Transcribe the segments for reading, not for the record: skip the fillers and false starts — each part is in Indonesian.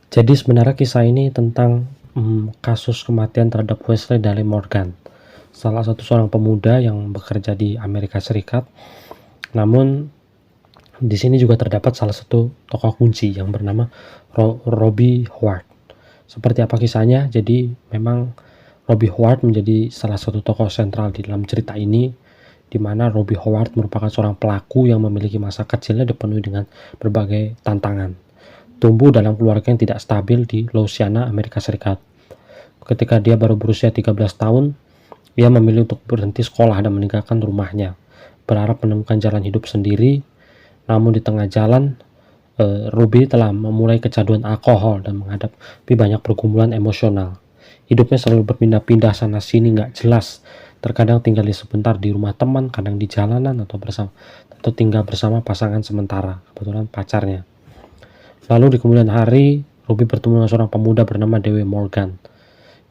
Jadi sebenarnya kisah ini tentang kasus kematian terhadap Wesley Dale Morgan, salah satu seorang pemuda yang bekerja di Amerika Serikat. Namun di sini juga terdapat salah satu tokoh kunci yang bernama Robbie Howard. Seperti apa kisahnya? Jadi memang Robbie Howard menjadi salah satu tokoh sentral di dalam cerita ini, di mana Robbie Howard merupakan seorang pelaku yang memiliki masa kecilnya dipenuhi dengan berbagai tantangan. Tumbuh dalam keluarga yang tidak stabil di Louisiana, Amerika Serikat. Ketika dia baru berusia 13 tahun, ia memilih untuk berhenti sekolah dan meninggalkan rumahnya, berharap menemukan jalan hidup sendiri. Namun di tengah jalan, Ruby telah memulai kecanduan alkohol dan menghadapi banyak pergumulan emosional. Hidupnya selalu berpindah-pindah sana-sini, nggak jelas. Terkadang tinggal sebentar di rumah teman, kadang di jalanan atau tinggal bersama pasangan sementara, kebetulan pacarnya. Lalu di kemudian hari, Ruby bertemu dengan seorang pemuda bernama Dewe Morgan.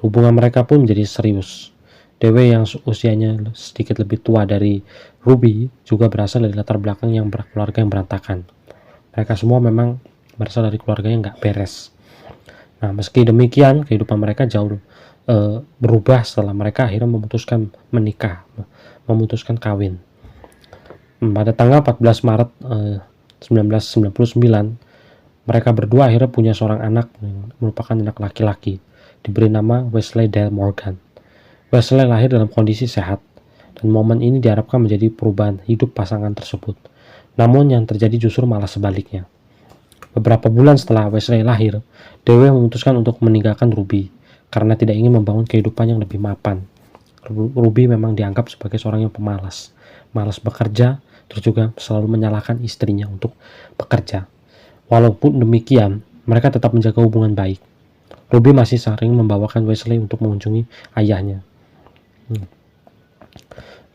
Hubungan mereka pun menjadi serius. Dewe yang usianya sedikit lebih tua dari Ruby juga berasal dari latar belakang yang keluarga yang berantakan. Mereka semua memang berasal dari keluarga yang nggak beres. Nah, meski demikian, kehidupan mereka jauh berubah setelah mereka akhirnya memutuskan menikah, memutuskan kawin. Pada tanggal 14 Maret 1999, mereka berdua akhirnya punya seorang anak yang merupakan anak laki-laki, diberi nama Wesley Dale Morgan. Wesley lahir dalam kondisi sehat, dan momen ini diharapkan menjadi perubahan hidup pasangan tersebut. Namun yang terjadi justru malah sebaliknya. Beberapa bulan setelah Wesley lahir, Dewe memutuskan untuk meninggalkan Ruby karena tidak ingin membangun kehidupan yang lebih mapan. Ruby memang dianggap sebagai seorang yang pemalas, malas bekerja, terus juga selalu menyalahkan istrinya untuk bekerja. Walaupun demikian, mereka tetap menjaga hubungan baik. Ruby masih sering membawakan Wesley untuk mengunjungi ayahnya.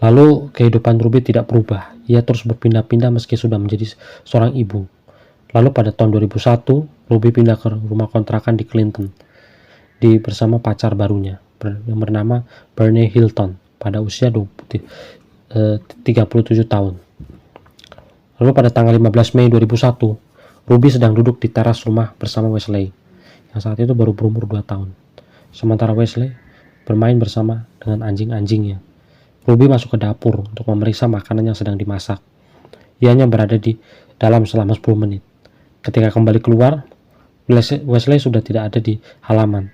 Lalu kehidupan Ruby tidak berubah. Ia terus berpindah-pindah meski sudah menjadi seorang ibu. Lalu pada tahun 2001, Ruby pindah ke rumah kontrakan di Clinton bersama pacar barunya yang bernama Bernie Hilton pada usia 37 tahun. Lalu pada tanggal 15 Mei 2001, Ruby sedang duduk di teras rumah bersama Wesley, yang saat itu baru berumur 2 tahun. Sementara Wesley bermain bersama dengan anjing-anjingnya. Ruby masuk ke dapur untuk memeriksa makanan yang sedang dimasak. Ia hanya berada di dalam selama 10 menit. Ketika kembali keluar, Wesley sudah tidak ada di halaman.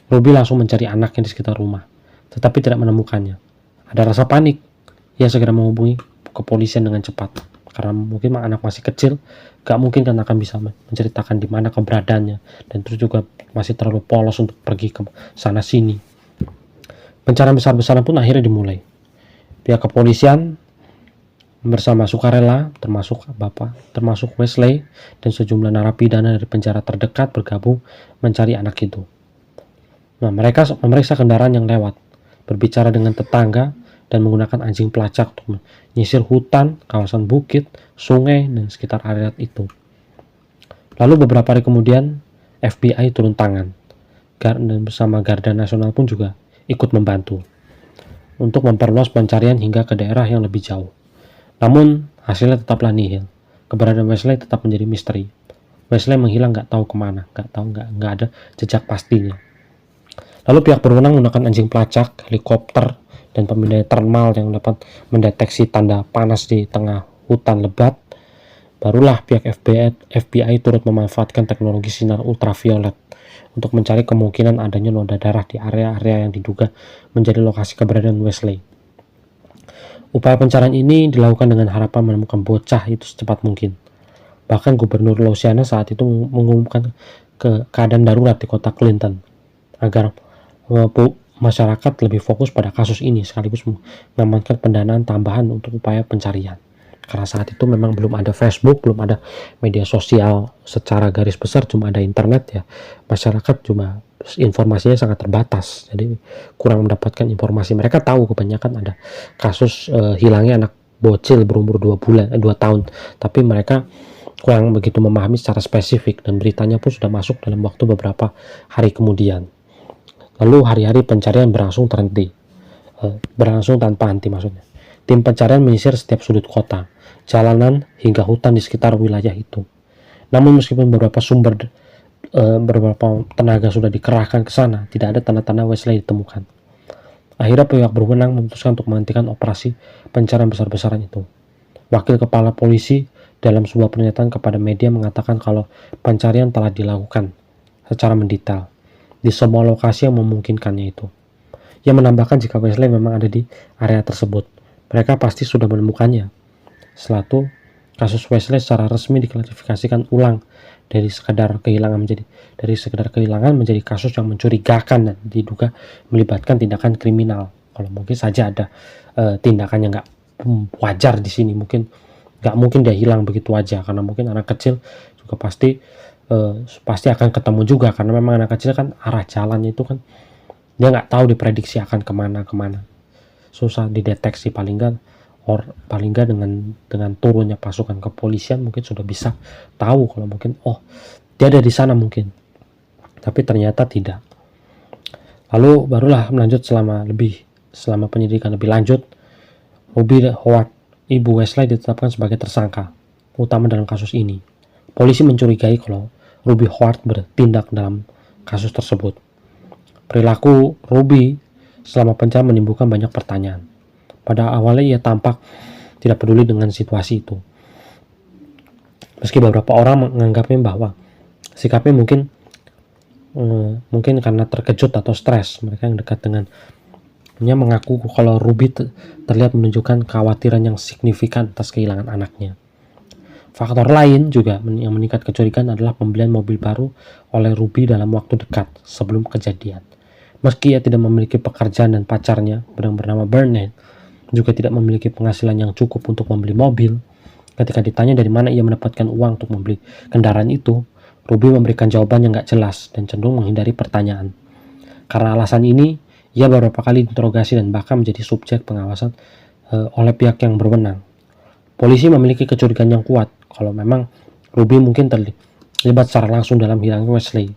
Ruby langsung mencari anaknya di sekitar rumah, tetapi tidak menemukannya. Ada rasa panik. Ia segera menghubungi kepolisian dengan cepat. Karena mungkin anak masih kecil, gak mungkin kan akan bisa menceritakan di mana keberadaannya, dan terus juga masih terlalu polos untuk pergi ke sana sini. Pencarian besar-besaran pun akhirnya dimulai. Pihak kepolisian bersama sukarela, termasuk Wesley dan sejumlah narapidana dari penjara terdekat bergabung mencari anak itu. Nah, mereka memeriksa kendaraan yang lewat, berbicara dengan tetangga, dan menggunakan anjing pelacak untuk menyisir hutan, kawasan bukit, sungai, dan sekitar area itu. Lalu beberapa hari kemudian, FBI turun tangan, dan bersama Garda Nasional pun juga ikut membantu untuk memperluas pencarian hingga ke daerah yang lebih jauh. Namun, hasilnya tetaplah nihil. Keberadaan Wesley tetap menjadi misteri. Wesley menghilang nggak tahu kemana, nggak ada jejak pastinya. Lalu pihak berwenang menggunakan anjing pelacak, helikopter, dan pemindai thermal yang dapat mendeteksi tanda panas di tengah hutan lebat. Barulah pihak FBI turut memanfaatkan teknologi sinar ultraviolet untuk mencari kemungkinan adanya noda darah di area-area yang diduga menjadi lokasi keberadaan Wesley. Upaya pencarian ini dilakukan dengan harapan menemukan bocah itu secepat mungkin. Bahkan Gubernur Louisiana saat itu mengumumkan keadaan darurat di kota Clinton agar masyarakat lebih fokus pada kasus ini sekaligus mengamankan pendanaan tambahan untuk upaya pencarian. Karena saat itu memang belum ada Facebook, belum ada media sosial secara garis besar, cuma ada internet ya. Masyarakat cuma informasinya sangat terbatas, jadi kurang mendapatkan informasi. Mereka tahu kebanyakan ada kasus hilangnya anak bocil berumur 2 tahun, tapi mereka kurang begitu memahami secara spesifik, dan beritanya pun sudah masuk dalam waktu beberapa hari kemudian. Lalu hari-hari pencarian berlangsung tanpa henti maksudnya. Tim pencarian menyisir setiap sudut kota, jalanan, hingga hutan di sekitar wilayah itu. Namun meskipun beberapa sumber beberapa tenaga sudah dikerahkan ke sana, tidak ada tanda-tanda Wesley ditemukan. Akhirnya pihak berwenang memutuskan untuk menghentikan operasi pencarian besar-besaran itu. Wakil kepala polisi dalam sebuah pernyataan kepada media mengatakan kalau pencarian telah dilakukan secara mendetail di semua lokasi yang memungkinkannya itu. Ia menambahkan jika Wesley memang ada di area tersebut, mereka pasti sudah menemukannya. Setelah itu, kasus Wesley secara resmi diklasifikasikan ulang dari sekedar kehilangan menjadi kasus yang mencurigakan dan diduga melibatkan tindakan kriminal. Kalau mungkin saja ada tindakan yang nggak wajar di sini, mungkin nggak mungkin dia hilang begitu aja, karena mungkin anak kecil juga pasti akan ketemu juga, karena memang anak kecil kan arah jalannya itu kan dia nggak tahu diprediksi akan kemana, susah dideteksi. Paling nggak dengan turunnya pasukan kepolisian mungkin sudah bisa tahu kalau mungkin dia ada di sana mungkin, tapi ternyata tidak. Lalu barulah selama penyidikan lebih lanjut, Ruby Howard, ibu Wesley, ditetapkan sebagai tersangka utama dalam kasus ini. Polisi mencurigai kalau Ruby Howard bertindak dalam kasus tersebut. Perilaku Ruby selama pencarian menimbulkan banyak pertanyaan. Pada awalnya ia tampak tidak peduli dengan situasi itu. Meski beberapa orang menganggapnya bahwa sikapnya mungkin karena terkejut atau stres. Mereka yang dekat dengannya mengaku kalau Ruby terlihat menunjukkan kekhawatiran yang signifikan atas kehilangan anaknya. Faktor lain juga yang meningkat kecurigaan adalah pembelian mobil baru oleh Ruby dalam waktu dekat sebelum kejadian. Meski ia tidak memiliki pekerjaan dan pacarnya yang bernama Burnett juga tidak memiliki penghasilan yang cukup untuk membeli mobil, ketika ditanya dari mana ia mendapatkan uang untuk membeli kendaraan itu, Ruby memberikan jawaban yang gak jelas dan cenderung menghindari pertanyaan. Karena alasan ini, ia beberapa kali diinterogasi dan bahkan menjadi subjek pengawasan oleh pihak yang berwenang. Polisi memiliki kecurigaan yang kuat kalau memang Ruby mungkin terlibat secara langsung dalam hilangnya Wesley.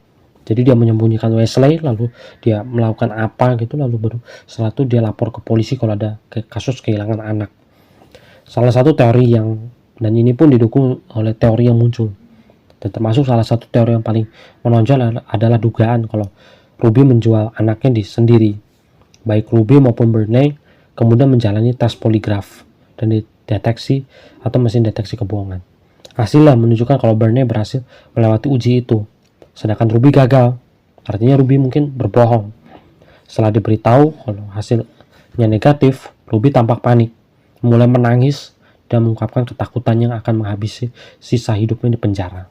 Jadi dia menyembunyikan Wesley, lalu dia melakukan apa gitu, lalu baru setelah itu dia lapor ke polisi kalau ada kasus kehilangan anak. Salah satu teori dan ini pun didukung oleh teori yang muncul, dan termasuk salah satu teori yang paling menonjol adalah dugaan kalau Ruby menjual anaknya sendiri. Baik Ruby maupun Burnett kemudian menjalani tes poligraf dan dideteksi atau mesin deteksi kebohongan. Hasilnya menunjukkan kalau Burnett berhasil melewati uji itu, sedangkan Ruby gagal. Artinya Ruby mungkin berbohong. Setelah diberitahu kalau hasilnya negatif, Ruby tampak panik, mulai menangis dan mengungkapkan ketakutan yang akan menghabisi sisa hidupnya di penjara.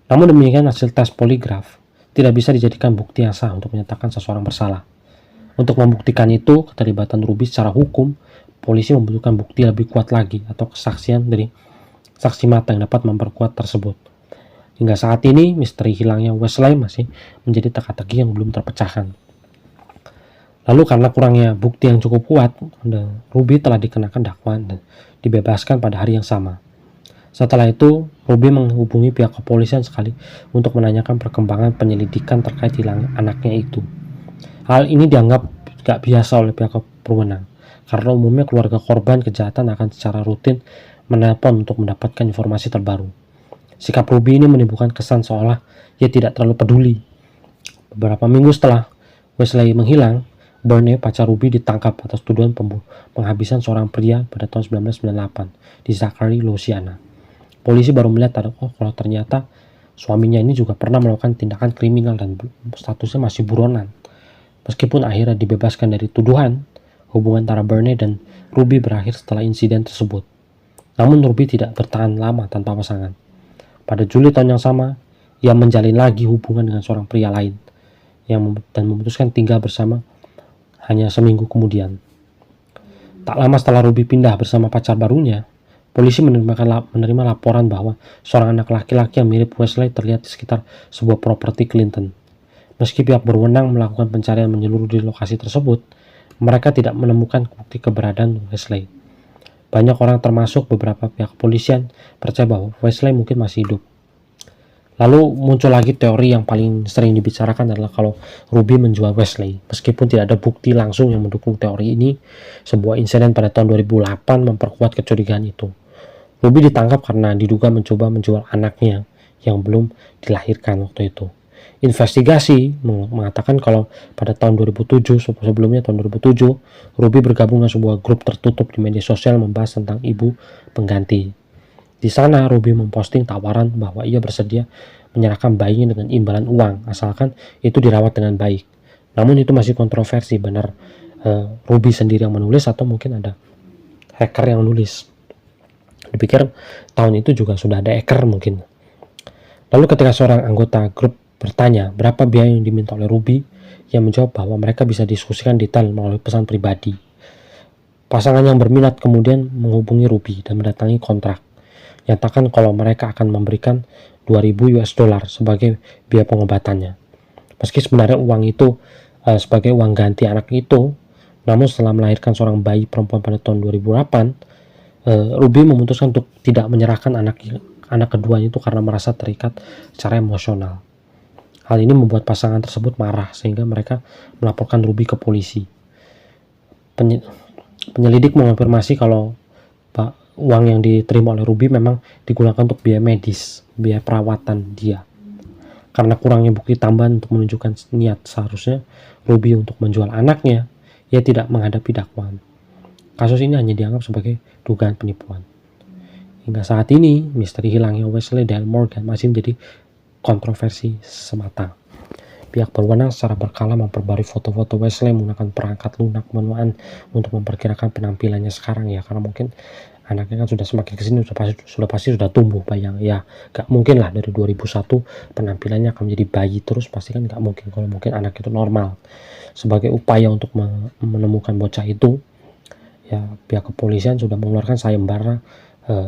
Namun demikian, hasil tes poligraf tidak bisa dijadikan bukti yang sah untuk menyatakan seseorang bersalah. Untuk membuktikan itu, keterlibatan Ruby secara hukum, polisi membutuhkan bukti lebih kuat lagi atau kesaksian dari saksi mata yang dapat memperkuat tersebut. Hingga saat ini, misteri hilangnya Wesley masih menjadi teka-teki yang belum terpecahkan. Lalu karena kurangnya bukti yang cukup kuat, Ruby telah dikenakan dakwaan dan dibebaskan pada hari yang sama. Setelah itu, Ruby menghubungi pihak kepolisian sekali untuk menanyakan perkembangan penyelidikan terkait hilangnya anaknya itu. Hal ini dianggap gak biasa oleh pihak berwenang, karena umumnya keluarga korban kejahatan akan secara rutin menelpon untuk mendapatkan informasi terbaru. Sikap Ruby ini menimbulkan kesan seolah ia tidak terlalu peduli. Beberapa minggu setelah Wesley menghilang, Burnett, pacar Ruby, ditangkap atas tuduhan penghabisan seorang pria pada tahun 1998 di Zachary, Louisiana. Polisi baru melihat kalau ternyata suaminya ini juga pernah melakukan tindakan kriminal dan statusnya masih buronan. Meskipun akhirnya dibebaskan dari tuduhan, hubungan antara Burnett dan Ruby berakhir setelah insiden tersebut. Namun Ruby tidak bertahan lama tanpa pasangan. Pada Juli tahun yang sama, ia menjalin lagi hubungan dengan seorang pria lain dan memutuskan tinggal bersama hanya seminggu kemudian. Tak lama setelah Ruby pindah bersama pacar barunya, polisi menerima laporan bahwa seorang anak laki-laki yang mirip Wesley terlihat di sekitar sebuah properti Clinton. Meski pihak berwenang melakukan pencarian menyeluruh di lokasi tersebut, mereka tidak menemukan bukti keberadaan Wesley. Banyak orang termasuk beberapa pihak kepolisian percaya bahwa Wesley mungkin masih hidup. Lalu muncul lagi teori yang paling sering dibicarakan adalah kalau Ruby menjual Wesley. Meskipun tidak ada bukti langsung yang mendukung teori ini, sebuah insiden pada tahun 2008 memperkuat kecurigaan itu. Ruby ditangkap karena diduga mencoba menjual anaknya yang belum dilahirkan waktu itu. Investigasi mengatakan kalau pada tahun 2007, sebelumnya tahun 2007, Ruby bergabung dengan sebuah grup tertutup di media sosial membahas tentang ibu pengganti. Di sana Ruby memposting tawaran bahwa ia bersedia menyerahkan bayinya dengan imbalan uang asalkan itu dirawat dengan baik. Namun itu masih kontroversi, benar Ruby sendiri yang menulis atau mungkin ada hacker yang nulis. Dipikir tahun itu juga sudah ada hacker mungkin. Lalu ketika seorang anggota grup bertanya berapa biaya yang diminta oleh Ruby, ia menjawab bahwa mereka bisa diskusikan detail melalui pesan pribadi. Pasangan yang berminat kemudian menghubungi Ruby dan mendatangi kontrak. Nyatakan kalau mereka akan memberikan 2.000 US dollar sebagai biaya pengobatannya. Meski sebenarnya uang itu sebagai uang ganti anak itu, namun setelah melahirkan seorang bayi perempuan pada tahun 2008, Ruby memutuskan untuk tidak menyerahkan anak keduanya itu karena merasa terikat secara emosional. Hal ini membuat pasangan tersebut marah sehingga mereka melaporkan Ruby ke polisi. Penyelidik mengonfirmasi kalau uang yang diterima oleh Ruby memang digunakan untuk biaya medis, biaya perawatan dia. Karena kurangnya bukti tambahan untuk menunjukkan niat seharusnya Ruby untuk menjual anaknya, ia tidak menghadapi dakwaan. Kasus ini hanya dianggap sebagai dugaan penipuan. Hingga saat ini, misteri hilangnya Wesley Dale Morgan masih menjadi kontroversi semata. Pihak berwenang secara berkala memperbarui foto-foto Wesley menggunakan perangkat lunak manual untuk memperkirakan penampilannya sekarang ya, karena mungkin anaknya kan sudah semakin kesini sudah pasti sudah tumbuh bayang ya, gak mungkin lah dari 2001 penampilannya akan menjadi bayi terus, pasti kan gak mungkin. Kalau mungkin anak itu normal. Sebagai upaya untuk menemukan bocah itu ya, pihak kepolisian sudah mengeluarkan sayembara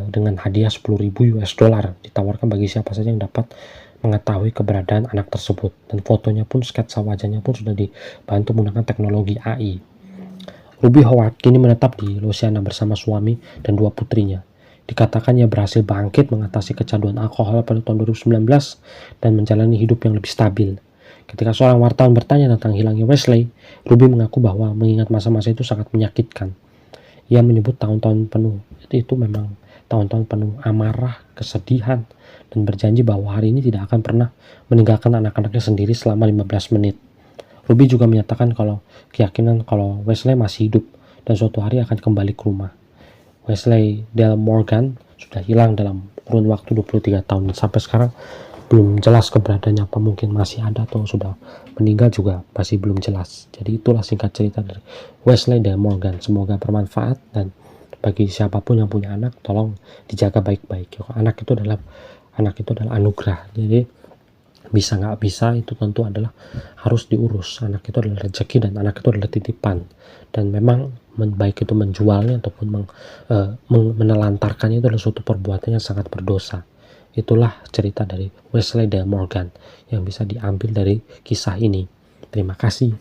dengan hadiah 10.000 US dollar ditawarkan bagi siapa saja yang dapat mengetahui keberadaan anak tersebut, dan fotonya pun, sketsa wajahnya pun sudah dibantu menggunakan teknologi AI. Ruby Howard kini menetap di Louisiana bersama suami dan 2 putrinya. Dikatakan ia berhasil bangkit mengatasi kecanduan alkohol pada tahun 2019 dan menjalani hidup yang lebih stabil. Ketika seorang wartawan bertanya tentang hilangnya Wesley, Ruby mengaku bahwa mengingat masa-masa itu sangat menyakitkan. Ia menyebut tahun-tahun penuh itu memang tahun-tahun penuh amarah, kesedihan, dan berjanji bahwa hari ini tidak akan pernah meninggalkan anak-anaknya sendiri selama 15 menit. Ruby juga menyatakan kalau keyakinan kalau Wesley masih hidup dan suatu hari akan kembali ke rumah. Wesley Dale Morgan sudah hilang dalam kurun waktu 23 tahun dan sampai sekarang belum jelas keberadaannya, apa mungkin masih ada atau sudah meninggal juga masih belum jelas. Jadi itulah singkat cerita dari Wesley Dale Morgan. Semoga bermanfaat, dan bagi siapapun yang punya anak tolong dijaga baik-baik. Anak itu adalah anugerah, jadi bisa nggak bisa itu tentu adalah harus diurus. Anak itu adalah rezeki dan anak itu adalah titipan, dan memang baik itu menjualnya ataupun menelantarkannya itu adalah suatu perbuatan yang sangat berdosa. Itulah cerita dari Wesley Dale Morgan yang bisa diambil dari kisah ini. Terima kasih.